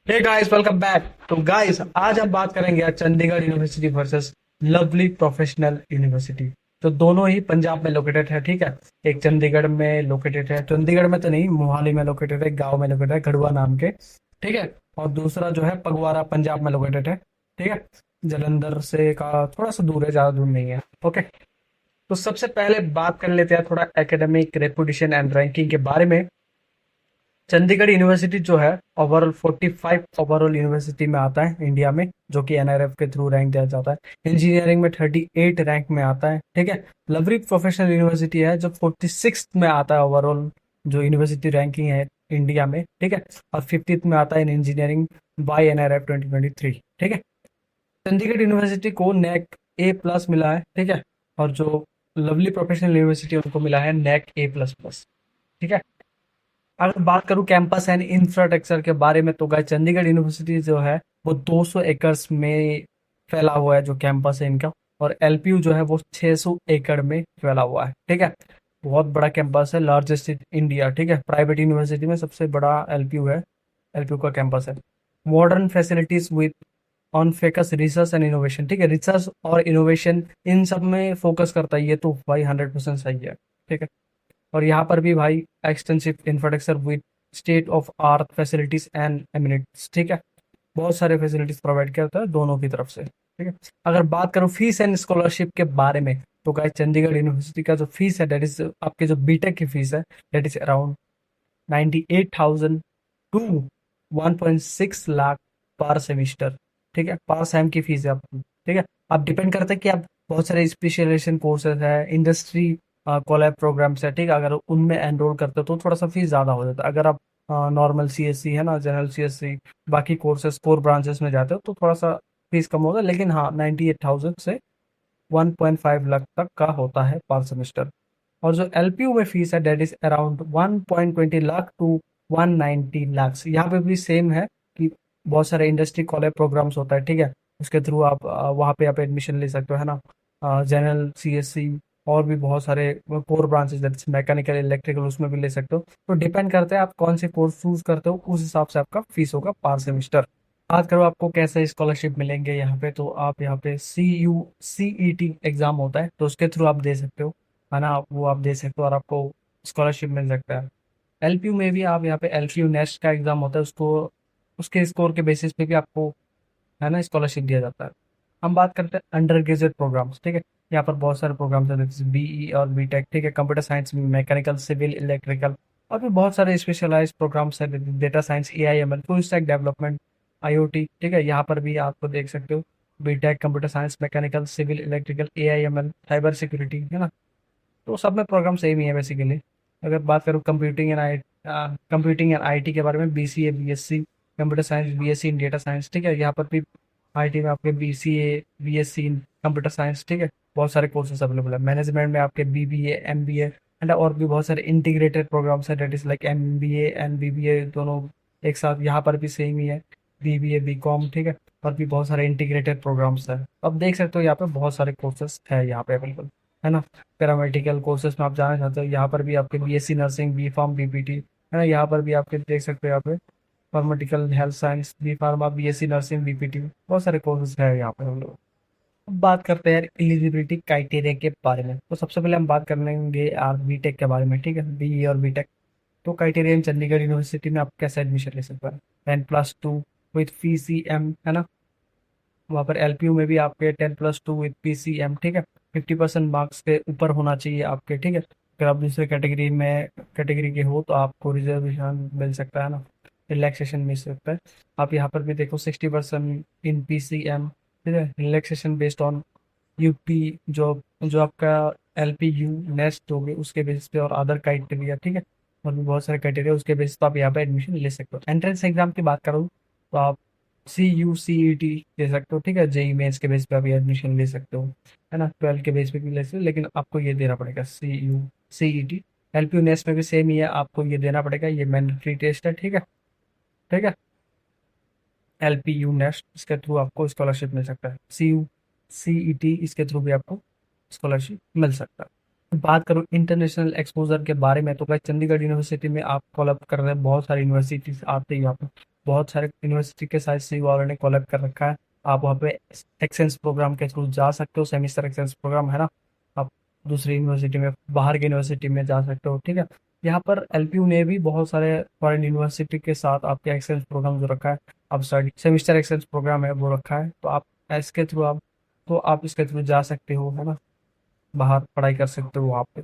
हे guys, welcome back. तो guys, आज हम बात करेंगे यार Chandigarh University versus Lovely Professional University. तो दोनों ही पंजाब में लोकेटेड है, ठीक है। एक चंडीगढ़ में लोकेटेड है, चंडीगढ़ में तो नहीं, मोहाली में लोकेटेड है, गांव में लोकेटेड है गढ़वा नाम के, ठीक है। और दूसरा जो है पगवाड़ा पंजाब में लोकेटेड है, ठीक है। जलंधर से का थोड़ा सा दूर है, ज्यादा दूर नहीं है। ओके। तो सबसे पहले बात कर लेते हैं थोड़ा एकेडमिक रेपुटेशन एंड रैंकिंग के बारे में। चंडीगढ़ यूनिवर्सिटी जो है ओवरऑल 45 ओवरऑल यूनिवर्सिटी में आता है इंडिया में, जो कि एनआरएफ के थ्रू रैंक दिया जाता है। इंजीनियरिंग में 38 रैंक में आता है, ठीक है। लवरी प्रोफेशनल यूनिवर्सिटी है जो 46 में आता है ओवरऑल, जो यूनिवर्सिटी रैंकिंग है इंडिया में, ठीक है। और 50th में आता है इन इंजीनियरिंग बाय एनआरएफ 2023, ठीक है। चंडीगढ़ यूनिवर्सिटी को नैक ए प्लस मिला है, ठीक है। और जो लवली प्रोफेशनल यूनिवर्सिटी है उनको मिला है नैक ए प्लस प्लस, ठीक है। अगर बात करूं कैंपस एंड इंफ्रास्ट्रक्चर के बारे में, तो गाइस चंडीगढ़ यूनिवर्सिटी जो है वो 200 एकर्स में फैला हुआ है जो कैंपस है इनका। और एलपीयू जो है वो 600 एकड़ में फैला हुआ है, ठीक है। बहुत बड़ा कैंपस है, लार्जेस्ट इन इंडिया, ठीक है। प्राइवेट यूनिवर्सिटी में सबसे बड़ा एलपीयू है, एलपीयू का कैंपस है। Modern facilities with on focus research and innovation, ठीक है। रिसर्च और इनोवेशन इन सब में फोकस करता है, ये तो भाई 100% सही है, ठीक है। और यहाँ पर भी भाई extensive infrastructure with state of art facilities and amenities, ठीक है। बहुत सारे फैसिलिटीज प्रोवाइड करता है दोनों की तरफ से, ठीक है। अगर बात करूँ फीस एंड स्कॉलरशिप के बारे में, तो गाइस चंडीगढ़ यूनिवर्सिटी का जो फीस है, दैट इज आपके जो बीटेक की फीस है, that is around 98,000 to 1.6 lakh per semester, ठीक है। पर सेम की फीस है आपकी, ठीक है। अब डिपेंड करता है कि आप बहुत सारे स्पेशलाइजेशन कोर्सेज है, इंडस्ट्री कॉलेब प्रोग्राम्स है, ठीक है। अगर उनमें एनरोल करते हो तो थोड़ा सा फीस ज़्यादा हो जाता है। अगर आप नॉर्मल सीएससी है ना, जनरल सीएससी, बाकी कोर्सेज कोर ब्रांचेस में जाते हो तो थोड़ा सा फीस कम होगा, लेकिन हाँ 98,000 से 1.5 लाख तक का होता है पर सेमेस्टर। और जो एलपीयू में फीस है, that is around 1.20 lakh to 190 lakh. यहाँ पे भी सेम है कि बहुत सारे इंडस्ट्री कॉलेज प्रोग्राम्स होता है, ठीक है। उसके थ्रू आप वहाँ पे आप एडमिशन ले सकते हो, है ना। जनरल सीएससी और भी बहुत सारे कोर ब्रांचेस जैसे मैकेनिकल इलेक्ट्रिकल, उसमें भी ले सकते हो। तो डिपेंड करता है आप कौन से कोर्स चूज करते हो, उस हिसाब से आपका फीस होगा पर सेमिस्टर। बात करो आपको कैसे स्कॉलरशिप मिलेंगे यहाँ पे, तो आप यहाँ पे सीईटी एग्जाम होता है, तो उसके थ्रू आप दे सकते हो, है ना। वो आप दे सकते हो और आपको स्कॉलरशिप मिल सकता है। एलपीयू में भी आप यहाँ पे एलपीयू नेस्ट का एग्जाम होता है, उसको उसके स्कोर के बेसिस पे भी आपको, है ना, स्कॉलरशिप दिया जाता है। हम बात करते हैं अंडर ग्रेजुएट प्रोग्राम्स, ठीक है। यहाँ पर बहुत सारे प्रोग्राम्स हैं जैसे बीई और बीटेक, ठीक है। Computer science, mechanical, civil, electrical, और भी बहुत सारे स्पेशलाइज्ड प्रोग्राम्स हैं, data science, AIML, full stack development, IoT, ठीक है। यहाँ पर भी आपको देख सकते हो B Tech, computer science, mechanical, civil, electrical, AIML, cyber security, है ना। तो सब में प्रोग्राम सेम ही है बेसिकली। अगर बात करूँ कंप्यूटिंग एंड आईटी के बारे में, BCA, BSc computer science, BSc in data science, ठीक है। यहाँ पर भी आईटी में आपके BCA, BSc in computer science, ठीक है। बहुत सारे कोर्सेज अवेलेबल है। मैनेजमेंट में आपके बीबीए, एमबीए एंड और भी बहुत सारे इंटीग्रेटेड प्रोग्राम्स है, that is like MBA and BBA दोनों एक साथ। यहाँ पर भी सेम ही है, बीबीए, बीकॉम, ठीक है। और भी बहुत सारे इंटीग्रेटेड प्रोग्राम्स है। अब देख सकते हो यहाँ पे बहुत सारे कोर्सेज है यहाँ पे अवेलेबल, है ना। पैरामेडिकल कोर्सेज में आप जाना चाहते हो, यहाँ पर भी आपके BSc nursing, B pharm, BPT, है ना। यहाँ पर भी आपके देख सकते हो यहाँ पे pharmaceutical health science, B pharma, BSc nursing, BPT, बहुत सारे कोर्सेज है यहाँ पे हम लोग। अब बात करते हैं एलिजिबिलिटी क्राइटेरिया के बारे में। तो सबसे पहले हम बात कर लेंगे आर बीटेक के बारे में, ठीक है। बीई और बीटेक तो क्राइटेरिया इन चंडीगढ़ यूनिवर्सिटी में आप कैसे एडमिशन ले सकते हैं। 10+2 विथ पीसीएम, है ना। वहाँ पर एलपीयू में भी आपके 10+2 विद पीसीएम, ठीक है। 50% मार्क्स के ऊपर होना चाहिए आपके, ठीक है। अगर आप दूसरे कैटेगरी के हो तो आपको रिजर्वेशन मिल सकता है ना, रिलैक्सेशन मिल सकता है। आप यहाँ पर भी देखो 60% इन पीसीएम, ठीक है। रिलैक्सेशन बेस्ड ऑन यूपी, जो जो आपका एलपीयू नेक्स्ट होगी उसके बेसिस पे, और अदर क्राइटेरिया, ठीक है। और भी बहुत सारे क्राइटेरिया उसके बेसिस पे आप यहाँ पे एडमिशन ले सकते हो। एंट्रेंस एग्जाम की बात करूँ तो आप CUCET दे सकते हो, ठीक है। जेई मेंस के बेस पे आप एडमिशन ले सकते हो, है ना। 12 के बेस पे भी ले सकते हो, लेकिन आपको ये देना पड़ेगा CUCET। एलपीयू नेस्ट में भी सेम ही है, आपको ये देना पड़ेगा, ये मैंडेटरी टेस्ट है, ठीक है। ठीक है। एलपीयू नेस्ट, इसके थ्रू आपको स्कॉलरशिप मिल सकता है। CUCET, इसके थ्रू भी आपको स्कॉलरशिप मिल सकता है। बात करूँ इंटरनेशनल एक्सपोजर के बारे में, तो भाई चंडीगढ़ यूनिवर्सिटी में आप कोलैब कर रहे हैं, बहुत सारी यूनिवर्सिटीज आते हैं यहाँ पे। बहुत सारे यूनिवर्सिटी के साथ सी वालों ने कोलैब कर रखा है। आप वहाँ पे एक्सचेंज प्रोग्राम के थ्रू जा सकते हो, सेमिस्टर एक्सचेंज प्रोग्राम है ना। आप दूसरी यूनिवर्सिटी में, बाहर की यूनिवर्सिटी में जा सकते हो, ठीक है। यहाँ पर एलपीयू ने भी बहुत सारे फॉरेन यूनिवर्सिटी के साथ आपके एक्सचेंज प्रोग्राम जो रखा है, आप स्टडी सेमिस्टर एक्सचेंज प्रोग्राम है वो रखा है, तो आप इसके थ्रू आप इसके थ्रू जा सकते हो, है ना। बाहर पढ़ाई कर सकते हो वहाँ पे।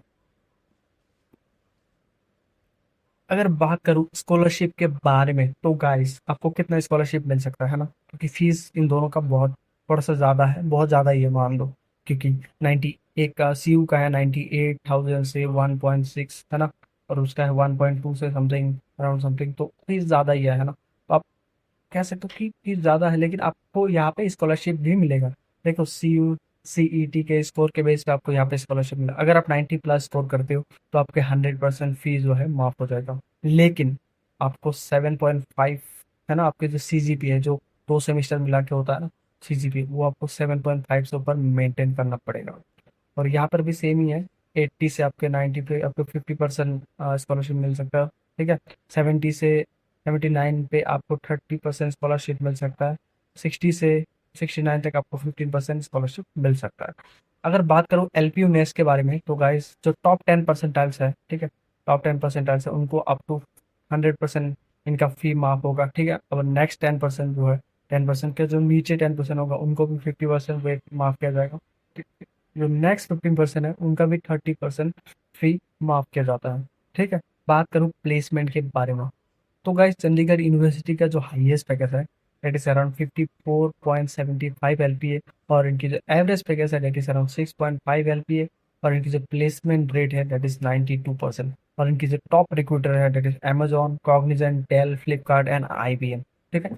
अगर बात करूँ स्कॉलरशिप के बारे में, तो गाइस आपको कितना स्कॉलरशिप मिल सकता है ना, क्योंकि फीस इन दोनों का बहुत थोड़ा सा ज़्यादा है, बहुत ज़्यादा ही है मान लो। क्योंकि 90 एक का सीयू का है 98,000 से 1.6, है ना। और उसका है 1.2 से समथिंग, अराउंड समथिंग, तो फीस ज़्यादा ही है ना। तो आप कह सकते हो कि फीस ज़्यादा है, लेकिन आपको यहाँ पे स्कॉलरशिप भी मिलेगा। देखो सीयू सीईटी के स्कोर के बेस पे आपको यहाँ पे स्कॉलरशिप मिलेगा। अगर आप 90 प्लस स्कोर करते हो तो आपके 100% फीस जो है माफ हो जाएगा। लेकिन आपको 7.5, है ना, आपके जो सीजीपी है, जो 2 सेमेस्टर मिला के होता है ना सीजीपी, वो आपको 7.5 से ऊपर मेंटेन करना पड़ेगा। और यहाँ पर भी सेम ही है, 80 से आपके 90 पे आपको 50% स्कॉलरशिप मिल सकता है, ठीक है। 70 से 79 पे आपको 30% स्कॉलरशिप मिल सकता है। 60 से 69 तक आपको 15% स्कॉलरशिप मिल सकता है। अगर बात करूँ एलपीयू नेस के बारे में, तो गाइस जो टॉप 10 परसेंटाइल्स है, ठीक है, टॉप 10 परसेंटाइल्स है, उनको अप टू 100% इनका फी माफ होगा, ठीक है। अब नेक्स्ट 10% जो है, 10% के जो नीचे 10% होगा उनको भी 50% वेट माफ किया जाएगा। जो नेक्स्ट 15% है उनका भी 30% फी माफ किया जाता है, ठीक है। बात करूँ प्लेसमेंट के बारे में, तो गाइस चंडीगढ़ यूनिवर्सिटी का जो हाईएस्ट पैकेज है दैट इज अराउंड 54.75 एलपीए, और इनकी जो एवरेज पैकेज है दैट इज अराउंड 6.5 एलपीए, और इनकी जो प्लेसमेंट रेट है दैट इज 92%, और इनकी जो टॉप रिक्रूटर है that is Amazon, Cognizant, Dell, Flipkart and IBM, ठीक है।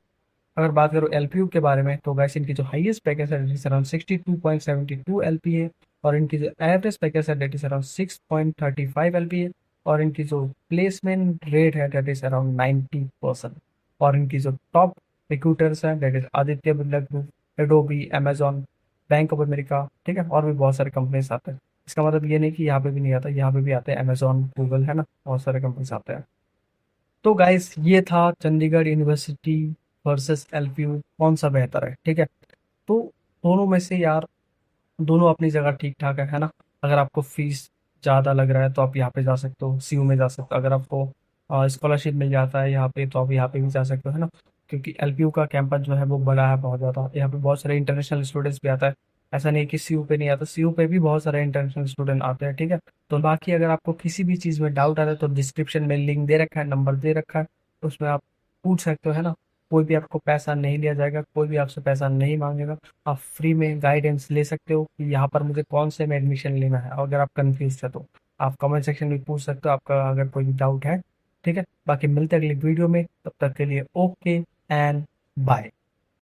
अगर बात करूँ एलपीयू के बारे में, तो गैस इनकी जो हाईएस्ट पैकेज है दैट इज अराउंड 62.72 एलपीए, और इनकी जो एवरेज पैकेज है दैट इज अराउंड 6.35 एलपीए, और इनकी जो प्लेसमेंट रेट है दैट इज अराउंड 90%, और इनकी जो टॉप रिक्रूटर्स हैं that is Aditya Birla group, Adobe, Amazon, bank of America, ठीक है, और भी बहुत सारे कंपनीज आते हैं। इसका मतलब ये नहीं कि यहाँ पे भी नहीं आता, यहाँ पे भी आते हैं, अमेजॉन, गूगल, है ना, बहुत सारे कंपनीज आते हैं। तो गाइस ये था चंडीगढ़ यूनिवर्सिटी वर्सेस एलपीयू, कौन सा बेहतर है, ठीक है। तो दोनों में से यार, दोनों अपनी जगह ठीक ठाक है ना। अगर आपको फीस ज़्यादा लग रहा है तो आप यहाँ पे जा सकते हो, सीयू में जा सकते हो। अगर आपको स्कॉलरशिप मिल जाता है यहाँ पे तो आप यहाँ पे भी जा सकते हो, है ना। क्योंकि एलपीयू का कैंपस जो है वो बड़ा है बहुत ज़्यादा, यहाँ पे बहुत सारे इंटरनेशनल स्टूडेंट्स भी आता है। ऐसा नहीं कि सीयू पे नहीं आता, सीयू पे भी बहुत सारे इंटरनेशनल स्टूडेंट आते हैं, ठीक है। तो बाकी अगर आपको किसी भी चीज़ में डाउट आ रहा है तो डिस्क्रिप्शन में लिंक दे रखा है, नंबर दे रखा है, उसमें आप पूछ सकते हो, है ना। कोई भी आपको पैसा नहीं लिया जाएगा, कोई भी आपसे पैसा नहीं मांगेगा। आप फ्री में गाइडेंस ले सकते हो कि यहाँ पर मुझे कौन से में एडमिशन लेना है। और अगर आप कंफ्यूज है तो आप कमेंट सेक्शन में पूछ सकते हो, आपका अगर कोई डाउट है, ठीक है। बाकी मिलते हैं अगली वीडियो में, तब तक के लिए ओके एंड बाय।